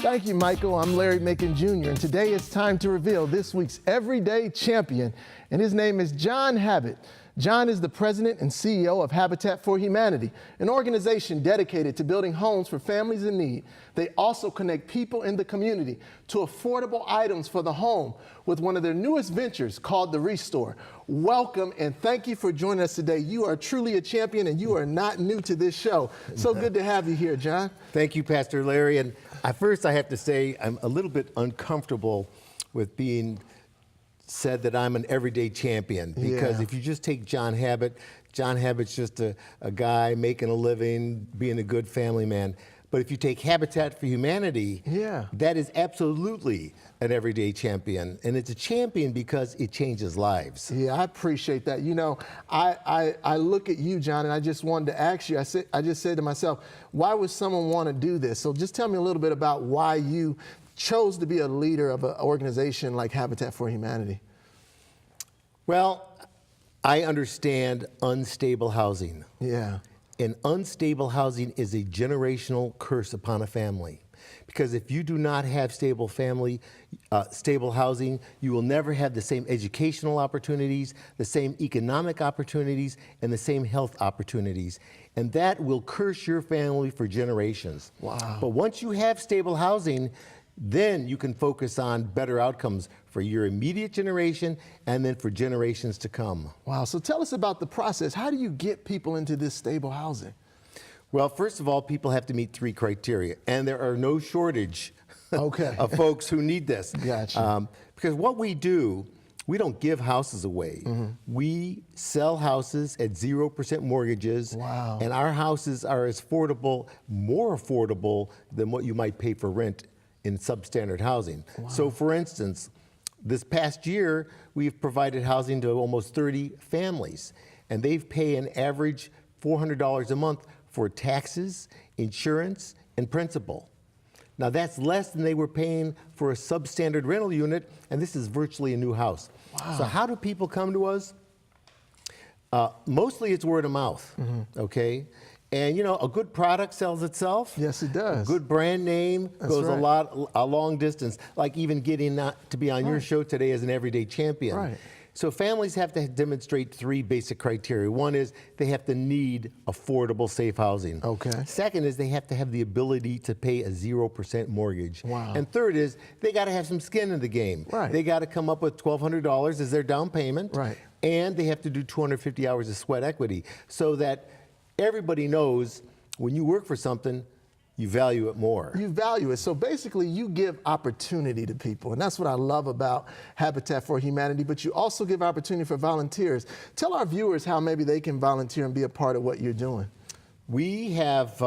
Thank you, Michael. I'm Larry Macon Jr., and today it's time to reveal this week's everyday champion, and his name is John Habat. John is the president and CEO of Habitat for Humanity, an organization dedicated to building homes for families in need. They also connect people in the community to affordable items for the home with one of their newest ventures called The Restore. Welcome and thank you for joining us today. You are truly a champion and you are not new to this show. So good to have you here, John. Thank you, Pastor Larry. And at first I have to say I'm a little bit uncomfortable with being said that I'm an everyday champion, because if you just take John Habat, John Habat's just a guy making a living, being a good family man. But if you take Habitat for Humanity, that is absolutely an everyday champion. And it's a champion because it changes lives. Yeah, I appreciate that. You know, I look at you, John, and I just wanted to ask you, I just said to myself, why would someone want to do this? So just tell me a little bit about why you chose to be a leader of an organization like Habitat for Humanity. Well, I understand unstable housing. Yeah. And unstable housing is a generational curse upon a family. Because if you do not have stable housing, you will never have the same educational opportunities, the same economic opportunities, and the same health opportunities. And that will curse your family for generations. Wow. But once you have stable housing, then you can focus on better outcomes for your immediate generation and then for generations to come. Wow, so tell us about the process. How do you get people into this stable housing? Well, first of all, people have to meet 3 criteria, and there are no shortage of folks who need this. Gotcha. Because what we do, we don't give houses away. We sell houses at 0% mortgages. Wow. And our houses are as affordable, more affordable than what you might pay for rent in substandard housing. Wow. So for instance, this past year, we've provided housing to almost 30 families, and they've paid an average $400 a month for taxes, insurance, and principal. Now that's less than they were paying for a substandard rental unit, and this is virtually a new house. Wow. So how do people come to us? Mostly it's word of mouth, okay? And you know, a good product sells itself. Yes, it does. A good brand name goes a long distance, like even getting to be on your show today as an everyday champion. Right. So families have to demonstrate 3 basic criteria. One is they have to need affordable, safe housing. Okay. Second is they have to have the ability to pay a 0% mortgage. Wow. And third is they got to have some skin in the game. Right. They got to come up with $1,200 as their down payment. Right. And they have to do 250 hours of sweat equity so that everybody knows when you work for something, you value it more. You value it. So basically, you give opportunity to people. And that's what I love about Habitat for Humanity. But you also give opportunity for volunteers. Tell our viewers how maybe they can volunteer and be a part of what you're doing. We have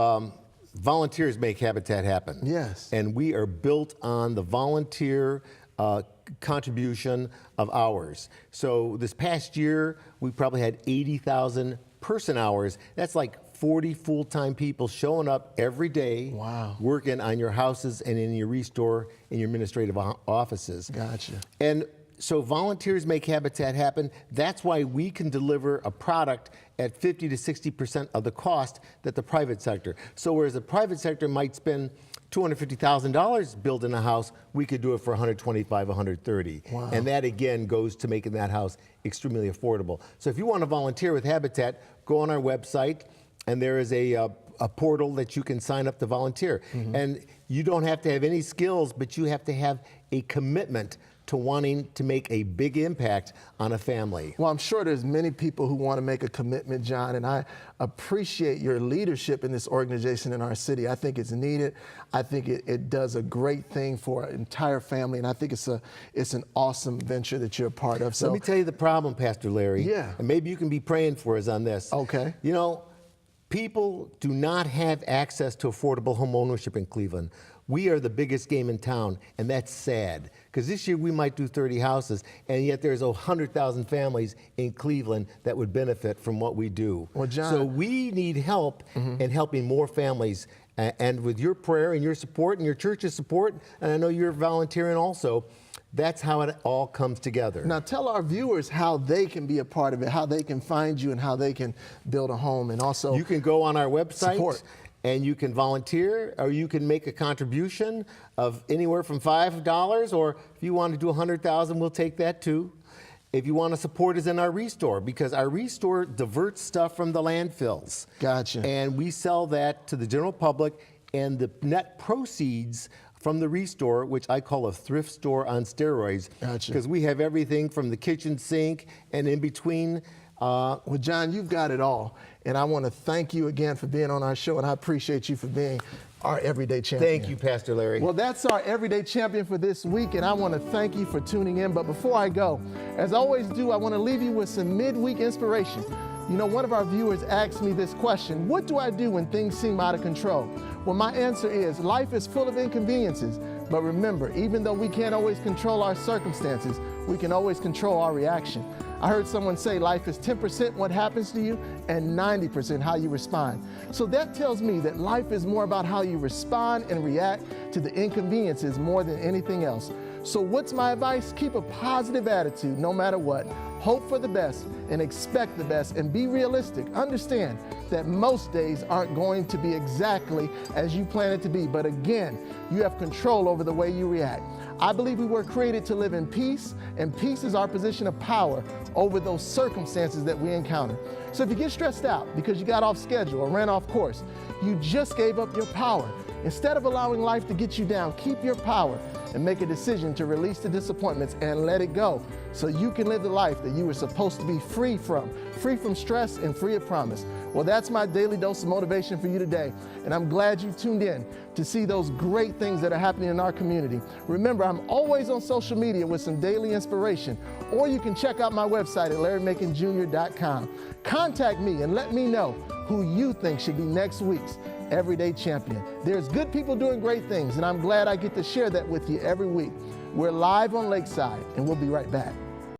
volunteers make Habitat happen. Yes. And we are built on the volunteer contribution of hours. So this past year, we probably had 80,000 person hours. That's like 40 full-time people showing up every day, working on your houses and in your Restore and your administrative offices. Gotcha. And so volunteers make Habitat happen. That's why we can deliver a product at 50 to 60% of the cost that the private sector. So whereas the private sector might spend $250,000 building a house, we could do it for $125,000, $130,000. Wow. And that again goes to making that house extremely affordable. So if you want to volunteer with Habitat, go on our website, and there is a portal that you can sign up to volunteer. And you don't have to have any skills, but you have to have a commitment to wanting to make a big impact on a family. Well, I'm sure there's many people who want to make a commitment, John, and I appreciate your leadership in this organization in our city. I think it's needed. I think it does a great thing for an entire family, and I think it's an awesome venture that you're a part of. So let me tell you the problem, Pastor Larry. Yeah. And maybe you can be praying for us on this. Okay. You know, people do not have access to affordable home ownership in Cleveland. We are the biggest game in town, and that's sad. Because this year we might do 30 houses, and yet there's 100,000 families in Cleveland that would benefit from what we do. Well, John, so we need help in helping more families. And with your prayer and your support and your church's support, and I know you're volunteering also, that's how it all comes together. Now tell our viewers how they can be a part of it, how they can find you and how they can build a home, and also you can go on our website. Support. and you can volunteer, or you can make a contribution of anywhere from $5, or if you want to do 100,000, we'll take that too. If you want to support us in our restore, because our restore diverts stuff from the landfills. Gotcha. And we sell that to the general public, and the net proceeds from the restore, which I call a thrift store on steroids, Gotcha. because we have everything from the kitchen sink and in between. Well, John, you've got it all. And I want to thank you again for being on our show, and I appreciate you for being our everyday champion. Thank you, Pastor Larry. Well, that's our everyday champion for this week, and I want to thank you for tuning in. But before I go, as I always do, I want to leave you with some midweek inspiration. You know, one of our viewers asked me this question: what do I do when things seem out of control? Well, my answer is life is full of inconveniences. But remember, even though we can't always control our circumstances, we can always control our reaction. I heard someone say life is 10% what happens to you and 90% how you respond. So that tells me that life is more about how you respond and react to the inconveniences more than anything else. So what's my advice? Keep a positive attitude no matter what. Hope for the best and expect the best, and be realistic. Understand that most days aren't going to be exactly as you plan it to be, but again, you have control over the way you react. I believe we were created to live in peace, and peace is our position of power over those circumstances that we encounter. So if you get stressed out because you got off schedule or ran off course, you just gave up your power. Instead of allowing life to get you down, keep your power and make a decision to release the disappointments and let it go, so you can live the life that you were supposed to be free from stress and free of promise. Well, that's my daily dose of motivation for you today, and I'm glad you tuned in to see those great things that are happening in our community. Remember, I'm always on social media with some daily inspiration, or you can check out my website at LarryMaconJr.com. Contact me and let me know who you think should be next week's Everyday Champion. There's good people doing great things, and I'm glad I get to share that with you every week. We're live on Lakeside, and we'll be right back.